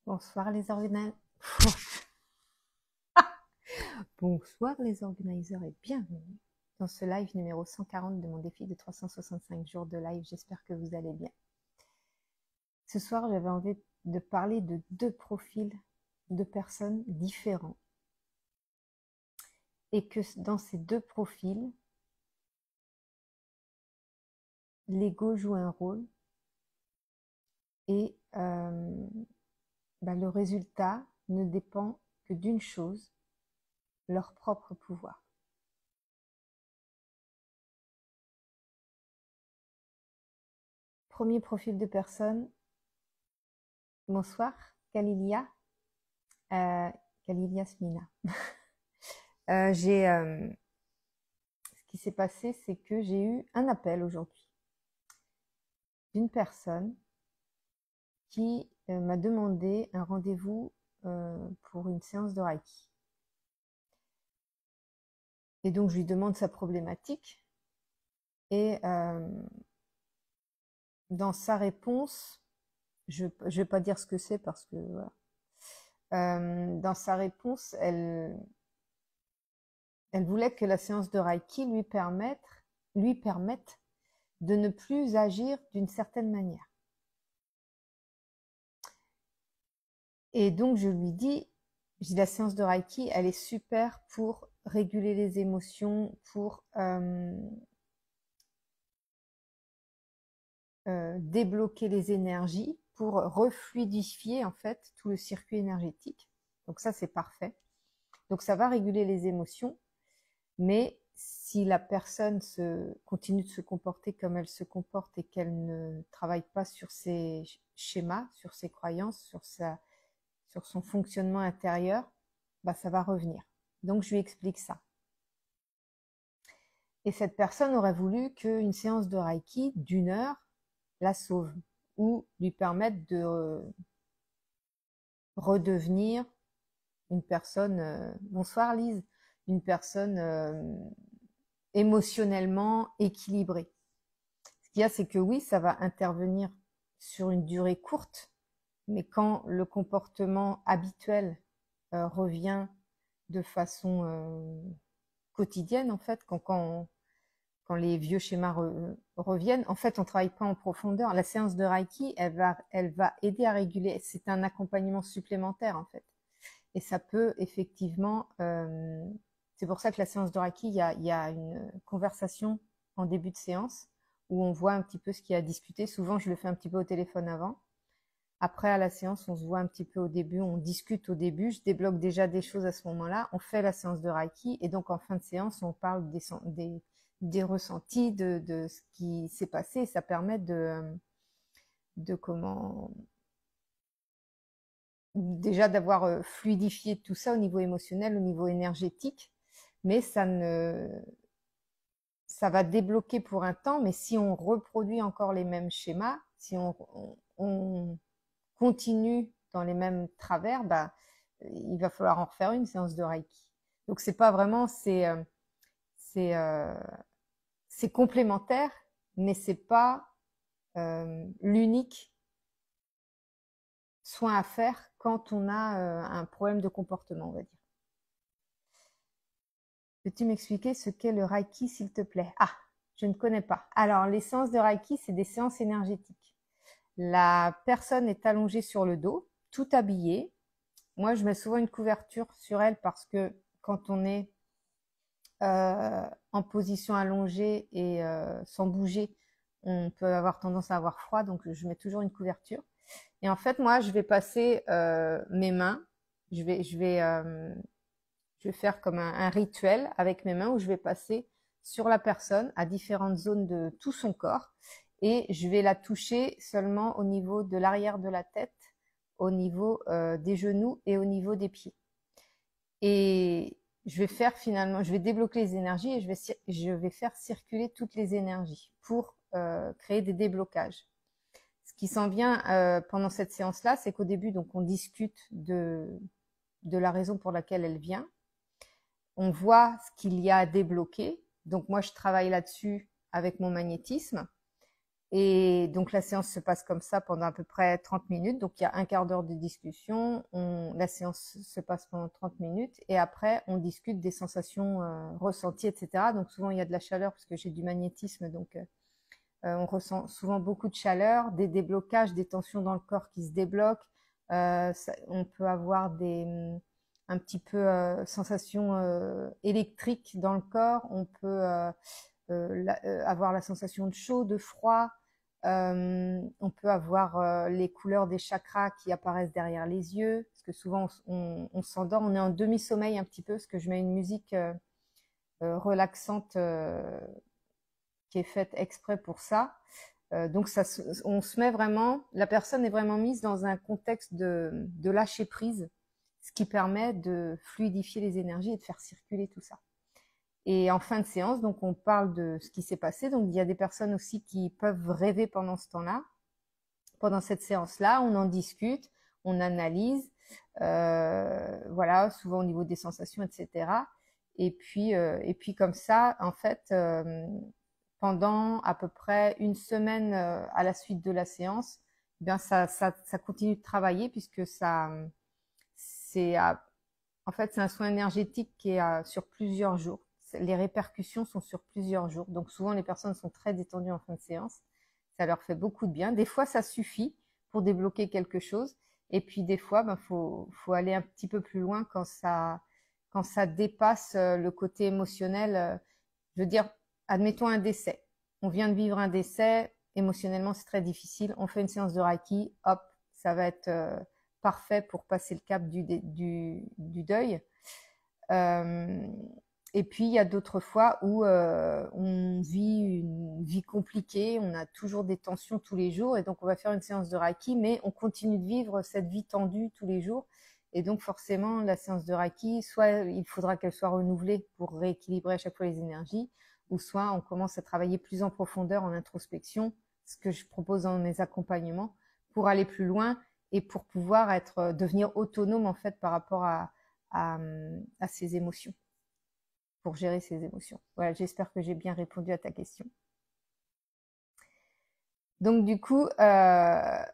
Bonsoir les organisateurs. Bonsoir les organisateurs et bienvenue dans ce live numéro 140 de mon défi de 365 jours de live. J'espère que vous allez bien. Ce soir, j'avais envie de parler de deux profils de personnes différents. Et que dans ces deux profils, l'ego joue un rôle et le résultat ne dépend que d'une chose, leur propre pouvoir. Premier profil de personne. Bonsoir, Kalilia. Kalilia Smina. Ce qui s'est passé, c'est que j'ai eu un appel aujourd'hui d'une personne qui m'a demandé un rendez-vous pour une séance de Reiki. Et donc, je lui demande sa problématique. Et dans sa réponse, je vais pas dire ce que c'est parce que voilà. Dans sa réponse, elle voulait que la séance de Reiki lui permette de ne plus agir d'une certaine manière. Et donc, je lui dis, la séance de Reiki, elle est super pour réguler les émotions, pour débloquer les énergies, pour refluidifier en fait tout le circuit énergétique. Donc ça, c'est parfait. Donc ça va réguler les émotions, mais si la personne continue de se comporter comme elle se comporte et qu'elle ne travaille pas sur ses schémas, sur ses croyances, sur son fonctionnement intérieur, ça va revenir. Donc je lui explique ça. Et cette personne aurait voulu qu'une séance de Reiki d'1 heure la sauve ou lui permette de redevenir une personne, bonsoir Lise, une personne émotionnellement équilibrée. Ce qu'il y a, c'est que oui, ça va intervenir sur une durée courte, mais quand le comportement habituel revient de façon quotidienne, en fait, quand les vieux schémas reviennent, en fait, on travaille pas en profondeur. La séance de Reiki, elle va aider à réguler. C'est un accompagnement supplémentaire, en fait. Et ça peut effectivement... c'est pour ça que la séance de Reiki, il y a une conversation en début de séance où on voit un petit peu ce qu'il y a à discuter. Souvent, je le fais un petit peu au téléphone avant. Après, à la séance, on se voit un petit peu au début, on discute au début. Je débloque déjà des choses à ce moment-là. On fait la séance de Reiki et donc en fin de séance, on parle des ressentis, de ce qui s'est passé. Et ça permet déjà d'avoir fluidifié tout ça au niveau émotionnel, au niveau énergétique. Mais ça va débloquer pour un temps. Mais si on reproduit encore les mêmes schémas, si on continue dans les mêmes travers, il va falloir en refaire une séance de Reiki. Donc c'est pas vraiment, c'est complémentaire, mais c'est pas l'unique soin à faire quand on a un problème de comportement, on va dire. Peux-tu m'expliquer ce qu'est le Reiki, s'il te plaît? Ah, je ne connais pas. Alors, les séances de Reiki, c'est des séances énergétiques. La personne est allongée sur le dos, tout habillée. Moi, je mets souvent une couverture sur elle parce que quand on est en position allongée et sans bouger, on peut avoir tendance à avoir froid, donc je mets toujours une couverture. Et en fait, moi, je vais passer mes mains, je vais faire comme un rituel avec mes mains où je vais passer sur la personne à différentes zones de tout son corps et je vais la toucher seulement au niveau de l'arrière de la tête, au niveau des genoux et au niveau des pieds. Et je vais débloquer les énergies et je vais faire circuler toutes les énergies pour créer des déblocages. Ce qui s'en vient pendant cette séance-là, c'est qu'au début, donc, on discute de la raison pour laquelle elle vient. On voit ce qu'il y a à débloquer. Donc moi, je travaille là-dessus avec mon magnétisme. Et donc la séance se passe comme ça pendant à peu près 30 minutes. Donc il y a un quart d'heure de discussion. La séance se passe pendant 30 minutes et après on discute des sensations ressenties, etc. Donc souvent il y a de la chaleur parce que j'ai du magnétisme, donc on ressent souvent beaucoup de chaleur, des déblocages, des tensions dans le corps qui se débloquent. On peut avoir un petit peu sensations électriques dans le corps. On peut avoir la sensation de chaud, de froid. On peut avoir les couleurs des chakras qui apparaissent derrière les yeux, parce que souvent on s'endort, on est en demi-sommeil un petit peu, parce que je mets une musique relaxante qui est faite exprès pour ça. Donc on se met vraiment, la personne est vraiment mise dans un contexte de lâcher prise, ce qui permet de fluidifier les énergies et de faire circuler tout ça. Et en fin de séance, donc on parle de ce qui s'est passé. Donc il y a des personnes aussi qui peuvent rêver pendant ce temps-là. Pendant cette séance-là, on en discute, on analyse, voilà, souvent au niveau des sensations, etc. Et puis comme ça, en fait, pendant à peu près une semaine à la suite de la séance, eh bien ça continue de travailler puisque c'est en fait c'est un soin énergétique qui est sur plusieurs jours. Les répercussions sont sur plusieurs jours. Donc souvent, les personnes sont très détendues en fin de séance. Ça leur fait beaucoup de bien. Des fois, ça suffit pour débloquer quelque chose. Et puis des fois, faut aller un petit peu plus loin quand ça dépasse le côté émotionnel. Je veux dire, admettons un décès. On vient de vivre un décès. Émotionnellement, c'est très difficile. On fait une séance de Reiki. Hop, ça va être parfait pour passer le cap du deuil. Et puis, il y a d'autres fois où on vit une vie compliquée, on a toujours des tensions tous les jours, et donc on va faire une séance de Reiki, mais on continue de vivre cette vie tendue tous les jours. Et donc forcément, la séance de Reiki, soit il faudra qu'elle soit renouvelée pour rééquilibrer à chaque fois les énergies, ou soit on commence à travailler plus en profondeur en introspection, ce que je propose dans mes accompagnements, pour aller plus loin et pour pouvoir devenir autonome en fait par rapport à ses émotions, pour gérer ses émotions. Voilà, j'espère que j'ai bien répondu à ta question. Donc du coup,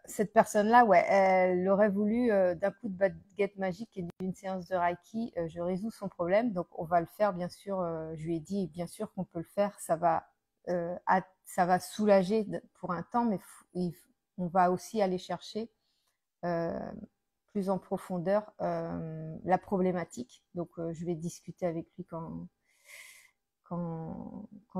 cette personne-là, ouais, elle aurait voulu d'un coup de baguette magique et d'une séance de Reiki, je résous son problème. Donc on va le faire, bien sûr. Je lui ai dit, bien sûr qu'on peut le faire. Ça va soulager pour un temps, mais on va aussi aller chercher plus en profondeur la problématique. Donc je vais discuter avec lui quand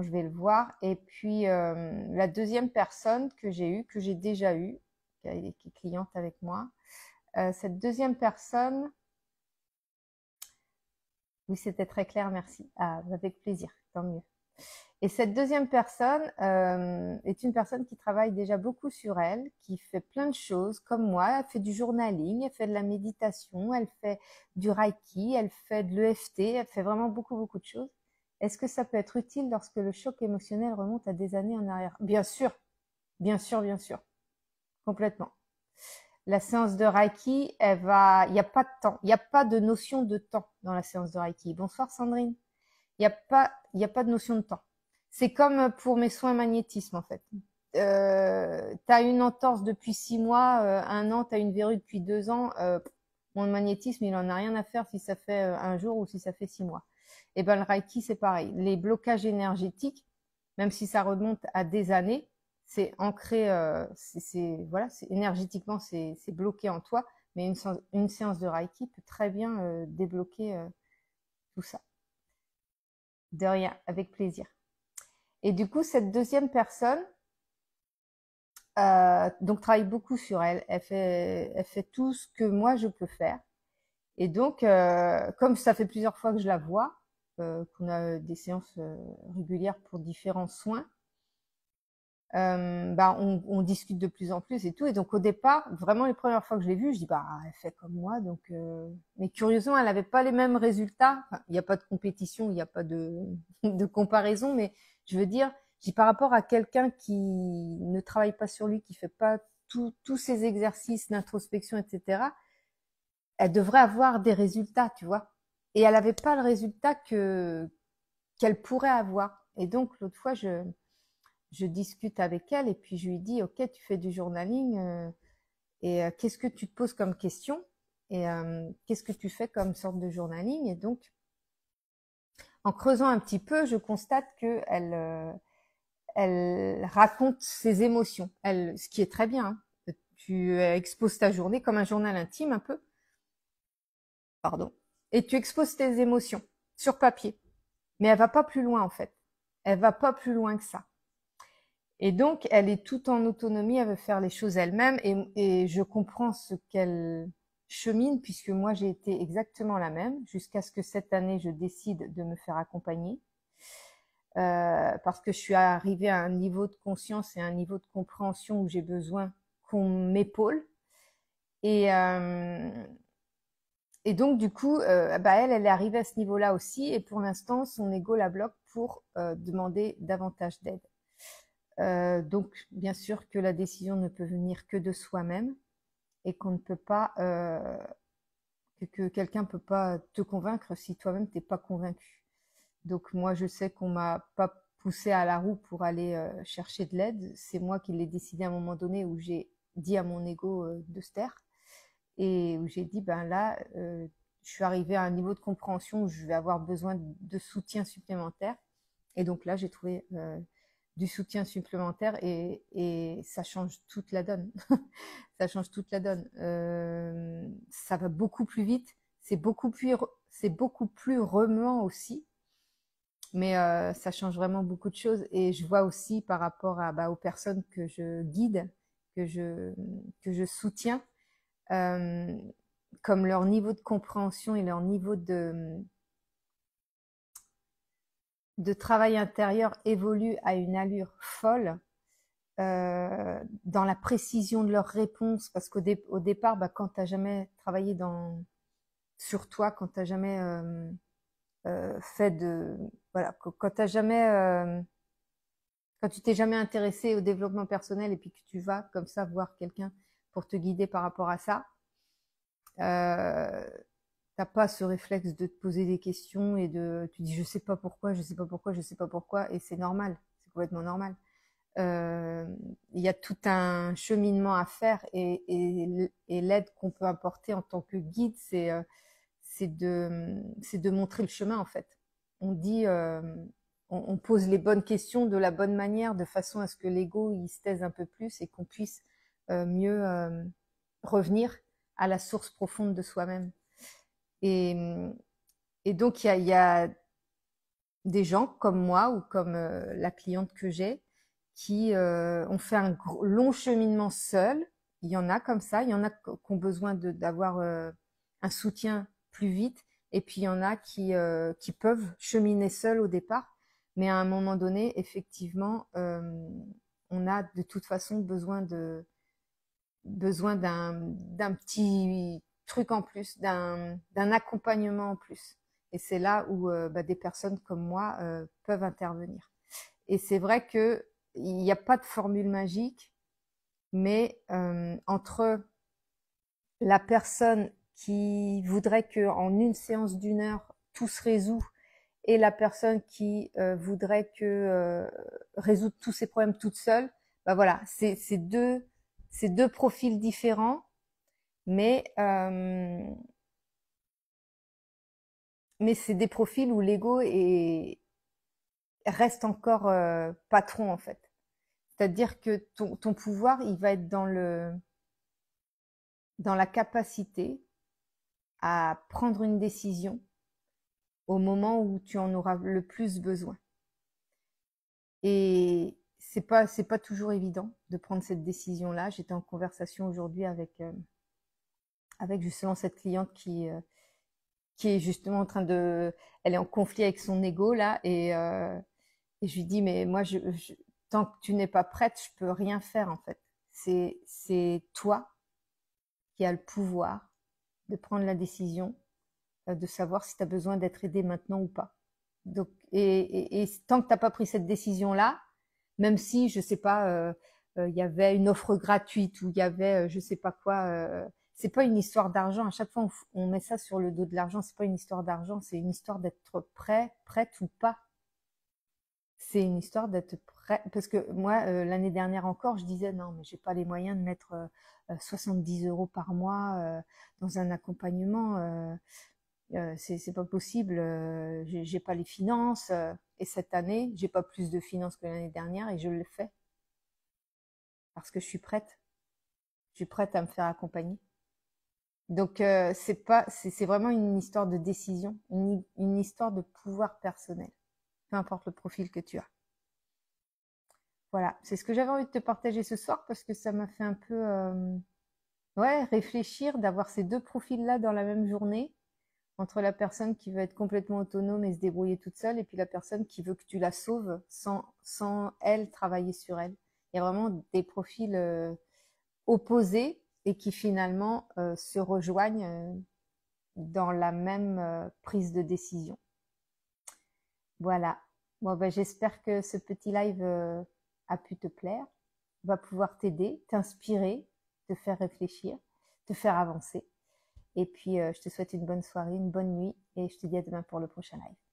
je vais le voir. Et puis la deuxième personne que j'ai déjà eue, qui est cliente avec moi, cette deuxième personne, oui, c'était très clair, merci. Ah, avec plaisir, tant mieux. Et cette deuxième personne est une personne qui travaille déjà beaucoup sur elle, qui fait plein de choses comme moi. Elle fait du journaling, elle fait de la méditation, elle fait du Reiki, elle fait de l'EFT, elle fait vraiment beaucoup, beaucoup de choses. Est-ce que ça peut être utile lorsque le choc émotionnel remonte à des années en arrière? Bien sûr, bien sûr, bien sûr, complètement. La séance de Reiki, il n'y a pas de temps, il n'y a pas de notion de temps dans la séance de Reiki. Bonsoir Sandrine. Il n'y a pas de notion de temps. C'est comme pour mes soins magnétisme en fait. Tu as une entorse depuis 6 mois, 1 an, tu as une verrue depuis 2 ans. Mon magnétisme, il en a rien à faire si ça fait un jour ou si ça fait 6 mois. Et ben le Reiki, c'est pareil. Les blocages énergétiques, même si ça remonte à des années, c'est ancré, voilà, énergétiquement, c'est bloqué en toi. Mais une séance de Reiki peut très bien débloquer tout ça. De rien, avec plaisir. Et du coup, cette deuxième personne, donc travaille beaucoup sur elle. Elle fait tout ce que moi je peux faire. Et donc, comme ça fait plusieurs fois que je la vois, qu'on a des séances régulières pour différents soins, on discute de plus en plus et tout. Et donc au départ, vraiment les premières fois que je l'ai vue, je dis elle fait comme moi. Donc, mais curieusement, elle n'avait pas les mêmes résultats. Enfin, il n'y a pas de compétition, il n'y a pas de comparaison, mais je veux dire, par rapport à quelqu'un qui ne travaille pas sur lui, qui fait pas tous ces exercices d'introspection, etc., elle devrait avoir des résultats, tu vois. Et elle n'avait pas le résultat qu'elle pourrait avoir. Et donc l'autre fois, je discute avec elle et puis je lui dis, ok, tu fais du journaling et qu'est-ce que tu te poses comme question et qu'est-ce que tu fais comme sorte de journaling? Et donc, en creusant un petit peu, je constate que elle raconte ses émotions, ce qui est très bien, hein. Tu exposes ta journée comme un journal intime un peu, pardon, et tu exposes tes émotions sur papier. Mais elle va pas plus loin en fait. Elle va pas plus loin que ça. Et donc, elle est tout en autonomie, elle veut faire les choses elle-même et je comprends ce qu'elle chemine puisque moi j'ai été exactement la même jusqu'à ce que cette année je décide de me faire accompagner parce que je suis arrivée à un niveau de conscience et un niveau de compréhension où j'ai besoin qu'on m'épaule et et donc du coup bah elle est arrivée à ce niveau-là aussi et pour l'instant son ego la bloque pour demander davantage d'aide. Donc, bien sûr que la décision ne peut venir que de soi-même et qu'on ne peut pas, que quelqu'un ne peut pas te convaincre si toi-même t'es pas convaincu. Donc, moi, je sais qu'on m'a pas poussé à la roue pour aller chercher de l'aide. C'est moi qui l'ai décidé à un moment donné où j'ai dit à mon ego de se taire et où j'ai dit, ben là, je suis arrivée à un niveau de compréhension où je vais avoir besoin de soutien supplémentaire. Et donc là, j'ai trouvé du soutien supplémentaire et ça change toute la donne. Ça change toute la donne. Ça va beaucoup plus vite, c'est beaucoup plus remuant aussi, mais ça change vraiment beaucoup de choses. Et je vois aussi par rapport à, bah, aux personnes que je guide, que je soutiens, euh, comme leur niveau de compréhension et leur niveau de travail intérieur évolue à une allure folle dans la précision de leurs réponses, parce au départ, bah, quand tu n'as jamais travaillé sur toi, quand tu n'as jamais fait de... Voilà, quand t'as jamais... quand tu t'es jamais intéressé au développement personnel et puis que tu vas comme ça voir quelqu'un pour te guider par rapport à ça, t'as pas ce réflexe de te poser des questions et tu dis je sais pas pourquoi, je sais pas pourquoi, je sais pas pourquoi, et c'est normal, c'est complètement normal. Il y a tout un cheminement à faire et l'aide qu'on peut apporter en tant que guide, c'est de montrer le chemin en fait. On dit, on pose les bonnes questions de la bonne manière, de façon à ce que l'ego il se taise un peu plus et qu'on puisse mieux revenir à la source profonde de soi-même. Et, et donc il y a des gens comme moi ou comme la cliente que j'ai qui ont fait un long cheminement seul. Il y en a comme ça, il y en a qui ont besoin d'avoir un soutien plus vite, et puis il y en a qui peuvent cheminer seuls au départ, mais à un moment donné, effectivement, on a de toute façon besoin d'un petit truc en plus, d'un accompagnement en plus. Et c'est là où bah, des personnes comme moi peuvent intervenir. Et c'est vrai que il n'y a pas de formule magique, mais entre la personne qui voudrait que en une séance d'une heure tout se résout et la personne qui voudrait que résoudre tous ses problèmes toute seule, bah voilà, c'est deux profils différents, mais c'est des profils où l'ego reste encore patron en fait. C'est-à-dire que ton pouvoir, il va être dans la capacité à prendre une décision au moment où tu en auras le plus besoin. Et c'est pas toujours évident de prendre cette décision-là. J'étais en conversation aujourd'hui avec justement cette cliente qui est justement en train elle est en conflit avec son ego là, et je lui dis mais moi tant que tu n'es pas prête, je peux rien faire en fait. C'est toi qui as le pouvoir de prendre la décision de savoir si tu as besoin d'être aidé maintenant ou pas. Donc, et tant que tu n'as pas pris cette décision-là, même si, je sais pas, il y avait une offre gratuite ou il y avait, je sais pas quoi, c'est pas une histoire d'argent. À chaque fois, on met ça sur le dos de l'argent. C'est pas une histoire d'argent, c'est une histoire d'être prêt, prête ou pas. C'est une histoire d'être parce que moi, l'année dernière encore, je disais non, mais j'ai pas les moyens de mettre 70 € par mois dans un accompagnement. C'est pas possible. J'ai pas les finances. Et cette année, j'ai pas plus de finances que l'année dernière et je le fais parce que je suis prête. Je suis prête à me faire accompagner. Donc c'est vraiment une histoire de décision, une histoire de pouvoir personnel, peu importe le profil que tu as. Voilà, c'est ce que j'avais envie de te partager ce soir parce que ça m'a fait un peu ouais, réfléchir d'avoir ces deux profils-là dans la même journée, entre la personne qui veut être complètement autonome et se débrouiller toute seule et puis la personne qui veut que tu la sauves sans elle travailler sur elle. Il y a vraiment des profils opposés et qui finalement se rejoignent dans la même prise de décision. Voilà. Bon, ben, j'espère que ce petit live a pu te plaire, va pouvoir t'aider, t'inspirer, te faire réfléchir, te faire avancer. Et puis, je te souhaite une bonne soirée, une bonne nuit et je te dis à demain pour le prochain live.